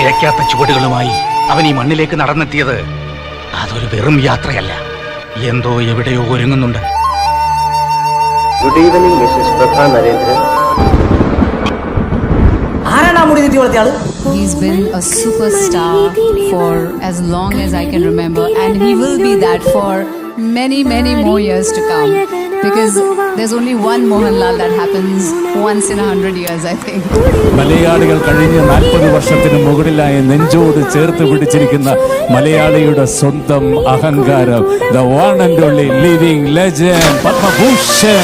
പിഴയ്ക്കാത്ത ചുവടുകളുമായി അവൻ ഈ മണ്ണിലേക്ക് നടന്നെത്തിയത് അതൊരു വെറും യാത്രയല്ല, എന്തോ എവിടെയോ ഒരുങ്ങുന്നുണ്ട്. Good evening Mrs Prabha Narendran. He's been a superstar for as long as I can remember, and he will be that for many more years to come, because there's only one Mohanlal that happens once in 100 years, I think. മലയാളികൾ കഴിഞ്ഞ 40 വർഷത്തിന് മുകളിലായി നെഞ്ചോട് ചേർത്ത് പിടിച്ചിരിക്കുന്ന മലയാളിയുടെ സ്വന്തം അഹങ്കാരം, the one and only living legend Padma Bhushan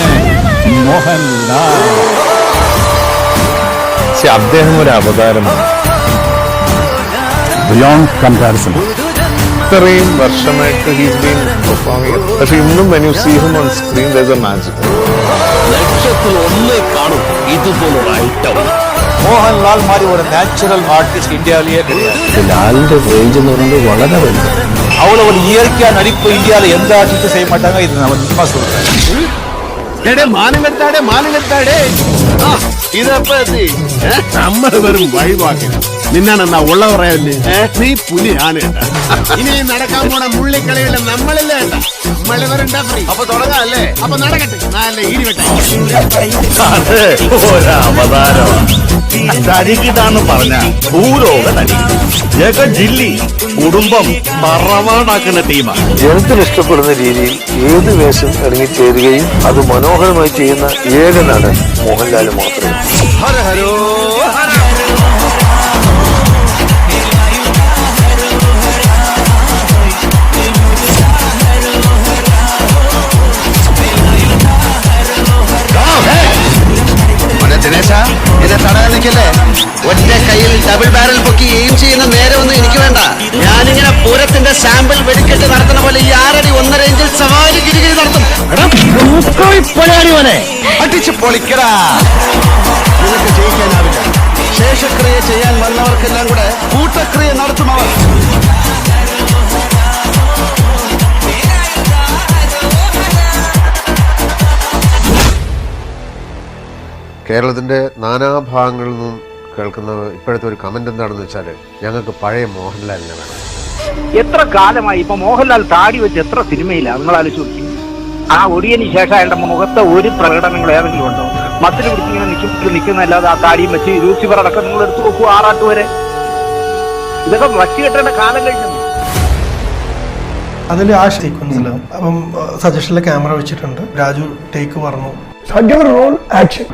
Mohanlal. അദ്ദേഹം ഒരു അവതാരമാണ്, ബിയോണ്ട് കമ്പാരിസൺ. ഇത്രയും വർഷമായിട്ട് ഹീസ് ബീൻ പെർഫോമിംഗ്. പക്ഷെ ഇന്നും when you see him on screen there's a magic. ലക്ഷത്തിൽ ഒന്നേ കാണും ഇതുപോലൊരു ഐറ്റം. മോഹൻലാൽ മാറി ഒരു നാച്ചുറൽ ആർട്ടിസ്റ്റ് ഇന്ത്യയിലെ கிடையாது. ലാലിന്റെ റേഞ്ച് എന്ന് പറയുന്നത് വളരെ വലുതാണ്. அவ்வளவு ஒரு இயற்கையா நடிப்பு இந்தியால எந்த ஆர்டிஸ்டும் செய்ய மாட்டாங்க. இது நான் நிச்சயமா சொல்றேன். മാനങ്ങത്താടേ ഇതപ്പ നമ്മൾ വെറും വഴിവാക്കി നിന്നാണെന്നാ ഉള്ള പറയാല്ലേ. നീ പുലിയാണ് ഇനി നടക്കാൻ പോണ മുള്ളിക്കളികളെ നമ്മളില്ലേ നമ്മള് വരണ്ട. അപ്പൊ തുടങ്ങാല്ലേ? അപ്പൊ നടക്കട്ടെ. നല്ല ഇനി ഒരവതാരമാണ്. തരികിടാന്ന് പറഞ്ഞ ഭൂലോക തടി ജഗജില്ലി കുടുംബം മറവാടാക്കുന്ന ടീമാണ്. ജനത്തിന് ഇഷ്ടപ്പെടുന്ന രീതിയിൽ ഏത് വേഷം ഇറങ്ങിച്ചേരുകയും അത് മനോഹരമായി ചെയ്യുന്ന ഏക നടൻ മോഹൻലാൽ മാത്രമേ. ഹര ഹരോ ഹര. ദിനേശ, എന്നെ തടയാൻ നിൽക്കല്ലേ. ഒറ്റ കയ്യിൽ ഡബിൾ ബാരൽ പൊക്കി എയിം ചെയ്യുന്ന നേരമൊന്നും എനിക്ക് വേണ്ട. ഞാനിങ്ങനെ പൂരത്തിന്റെ സാമ്പിൾ വെടിക്കെട്ട് നടത്തുന്ന പോലെ ഈ 6 അടി 1.5 ഇഞ്ചിൽ സവാരി ഗിരിഗിരി നടത്തും. അടിച്ച് പൊളിക്കടാ. നിനക്ക് ജയിക്കാനാവില്ല. ശേഷക്രിയ ചെയ്യാൻ വന്നവർക്കെല്ലാം കൂടെ കൂട്ടക്രിയ നടത്തും അവർ. കേരളത്തിൻ്റെ നാനാഭാഗങ്ങളിൽ നിന്നും കേൾക്കുന്ന ഇപ്പോഴത്തെ ഒരു കമന്റ് എന്താണെന്ന് വെച്ചാൽ, ഞങ്ങൾക്ക് പഴയ മോഹൻലാലിനെ വേണം. എത്ര കാലമായി ഇപ്പൊ മോഹൻലാൽ താടി വെച്ച് എത്ര സിനിമയിലാണ് നിങ്ങൾ ആലോചിച്ച് നോക്കി. ആ ഒടിയന് ശേഷം അയാളുടെ മുഖത്തെ ഒരു പ്രകടനങ്ങൾ ഏതെങ്കിലും ഉണ്ടോ? മത്തിൽ പിടിച്ചിങ്ങനെ നിൽക്കുന്നല്ലാതെ ആ താടിയും വെച്ച് ലൂസിഫർ അടക്കം നിങ്ങൾ എടുത്തു നോക്കൂ. 6 വരെ ഇതൊക്കെ വച്ച് കെട്ടേണ്ട കാലം കഴിഞ്ഞു. അതിൽ ആ സീക്വൻസിൽ അപ്പം സജഷനിലെ ക്യാമറ വെച്ചിട്ടുണ്ട്. രാജു ടേക്ക് പറഞ്ഞു, റോൾ ആക്ഷൻ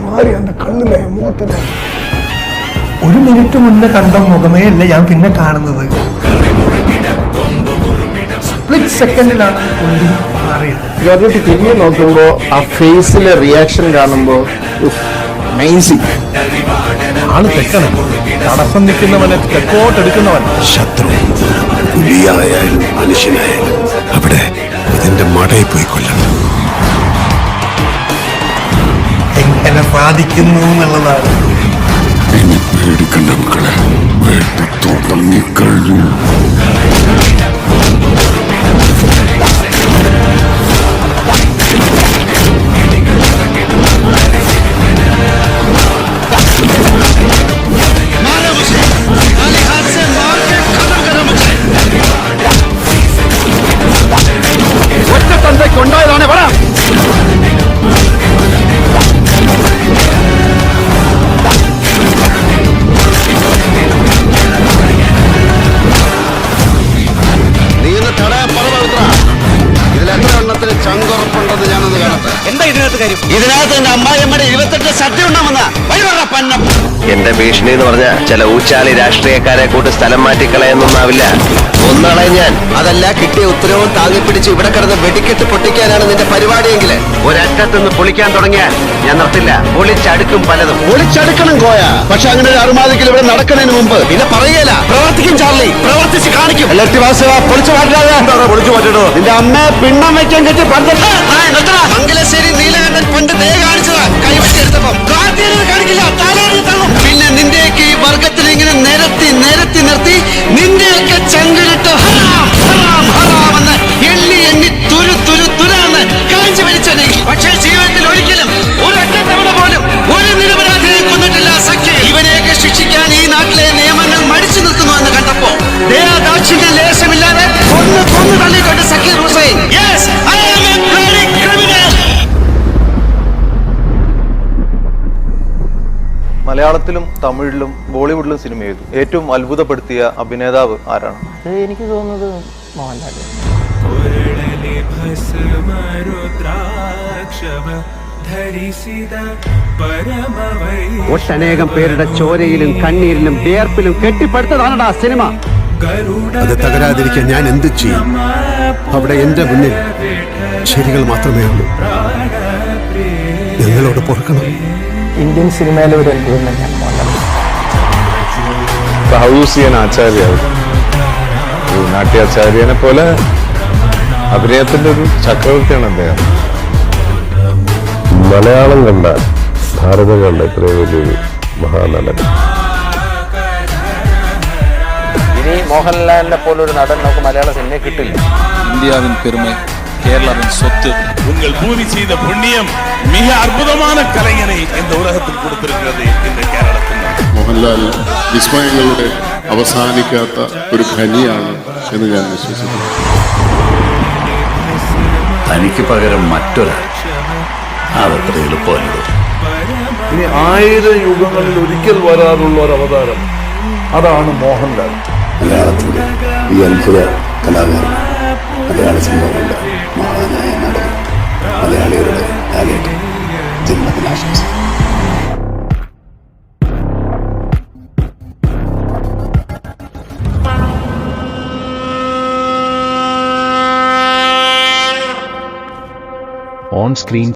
മാറി அந்த കണ്ണിലെ മുഖത്തിലെ 1 മിനിറ്റ് മുന്നേ കണ്ട മുഖമേ അല്ല ഞാൻ പിന്നെ കാണുന്നത്. സ്പ്ലിറ്റ് സെക്കൻഡിലാണ് മാറിയത്. തിരിഞ്ഞു നോക്കുമ്പോ ആ ഫേസിലെ റിയാക്ഷൻ കാണുമ്പോ ആള് തെക്കണം. തടസ്സം നിൽക്കുന്നവനെ തെക്കോട്ടെടുക്കുന്നവൻ. ശത്രു പുലിയായാലും മനുഷ്യനായാലും അവിടെ ഇതിന്റെ മടയിൽ പോയി കൊല്ലണം. എങ്ങനെ സാധിക്കുന്നു എന്നുള്ളതാണ്. ഇനി പേടിക്കണ്ട മക്കളെ, വേട്ട തുടങ്ങിക്കഴിഞ്ഞു. ഒറ്റ തന്തയ്ക്ക് ഉണ്ടായതാണ് പറ. ചങ്കുറപ്പുണ്ടെന്ന് ഞാനൊന്ന് കാണട്ടെ. എന്താ ഇതിനകത്ത് കാര്യം? ഇതിനകത്ത് എന്റെ അമ്മായിയമ്മയുടെ 28 സദ്യ ഉണ്ടാവുന്ന പന്നം. എന്റെ ഭീഷണി എന്ന് പറഞ്ഞ ചില ഊച്ചാളി രാഷ്ട്രീയക്കാരെ കൂട്ട് സ്ഥലം മാറ്റിക്കളയെന്നൊന്നാവില്ല. ഒന്നളയും ഞാൻ. അതല്ല, കിട്ടിയ ഉത്തരവും താങ്ങിപ്പിടിച്ച് ഇവിടെ കിടന്ന് വെടിക്കെട്ട് പൊട്ടിക്കാനാണ് നിന്റെ പരിപാടിയെങ്കിൽ ഒരറ്റത്തുനിന്ന് പൊളിക്കാൻ തുടങ്ങിയാൽ ഞാൻ നിർത്തില്ല. പൊളിച്ചടുക്കും പലതും. പൊളിച്ചടുക്കണം കോയ. പക്ഷെ അങ്ങനെ ഒരു അറുമാദിക്കൽ ഇവിടെ നടക്കുന്നതിന് മുമ്പ് പിന്നെ പറയല. പ്രവർത്തിക്കും ചാർലി, പ്രവർത്തിച്ച് കാണിക്കും. പൊളിച്ചു മാറ്റിട്ടോ. നിന്റെ അമ്മയെ പിണ്ണം വെക്കാൻ കെട്ടി മംഗലശ്ശേരി നീലകണ്ഠൻ പണ്ട് ദേ കാണിച്ചതാ. കൈവച്ചെടുത്തപ്പം കാണിക്കില്ല, താലാടി തള്ളും. പിന്നെ നിന്റെയൊക്കെ ഈ വർഗത്തിൽ ഇങ്ങനെ നിരത്തി നിന്റെയൊക്കെ ചങ്കിലിട്ട് ഹറാം ഹറാം ഹറാം എന്ന് എണ്ണി തുരാന്ന് കാഞ്ചി വലിച്ചെങ്കിൽ. പക്ഷേ ജീവിതത്തിൽ ഒരിക്കലും ഒരൊറ്റ തവണ പോലും ഒരു നിരപരാധിയെ കൊന്നിട്ടില്ല സഖ്യ. മലയാളത്തിലും തമിഴിലും ബോളിവുഡിലും സിനിമ ചെയ്തു. ഏറ്റവും അത്ഭുതപ്പെടുത്തിയ അഭിനേതാവ് ആരാണ്? എനിക്ക് തോന്നുന്നത് മോഹൻലാൽ. ഒട്ടനേകം പേരുടെ ചോരയിലും കണ്ണീരിലും വിയർപ്പിലും കെട്ടിപ്പടുത്തതാണടാ സിനിമ. അത് തകരാതിരിക്കാൻ ഞാൻ എന്ത് ചെയ്യും? അവിടെ എന്റെ മുന്നിൽ ശരികൾ മാത്രമേ ഉള്ളൂ. ഞങ്ങളോട് പൊറുക്കണം. ഇന്ത്യൻ സിനിമയിലെ ഒരു അത്ഭുതം തന്നെയാണ് Mohanlal. How you see an ആചാര്യ, ഒരു നാട്യാചാര്യനെ പോലെ അഭിനയത്തിന്റെ ഒരു ചക്രവർത്തിയാണ് അദ്ദേഹം. മലയാളം കണ്ടാൽ ഭാരതം കണ്ട ഇത്രയും വലിയൊരു മഹാനടൻ. ഇനി മോഹൻലാലിനെ പോലൊരു നടൻ നമുക്ക് മലയാള സിനിമയെ കിട്ടില്ല. இந்தியாவின் பெருமை, கேரளாவின் சொத்து. உங்கள் பூமி செய்த புண்ணியம் மிக அற்புதமான கலைஞனை இந்த உலகத்தில் கொடுத்திருக்கிறது இந்த கேரளத்தில். മോഹൻലാൽ വിസ്മയങ്ങളുടെ അവസാനിക്കാത്ത ഒരു ഖനിയാണ് എന്ന് ഞാൻ വിശ്വസിക്കുന്നു. തനിക്ക് പകരം മറ്റൊരാൾ അതത്ര എളുപ്പമല്ലോ. ഇനി 1000 യുഗങ്ങളിൽ ഒരിക്കൽ വരാറുള്ള ഒരു അവതാരം, അതാണ് മോഹൻലാൽ. മലയാളത്തിന്റെ ഈ അത്ഭുത കലാകാരൻ, മലയാള സിനിമകളുടെ മഹാനായ നടൻ, മലയാളികളുടെ ജന്മദിനാശംസ. On screen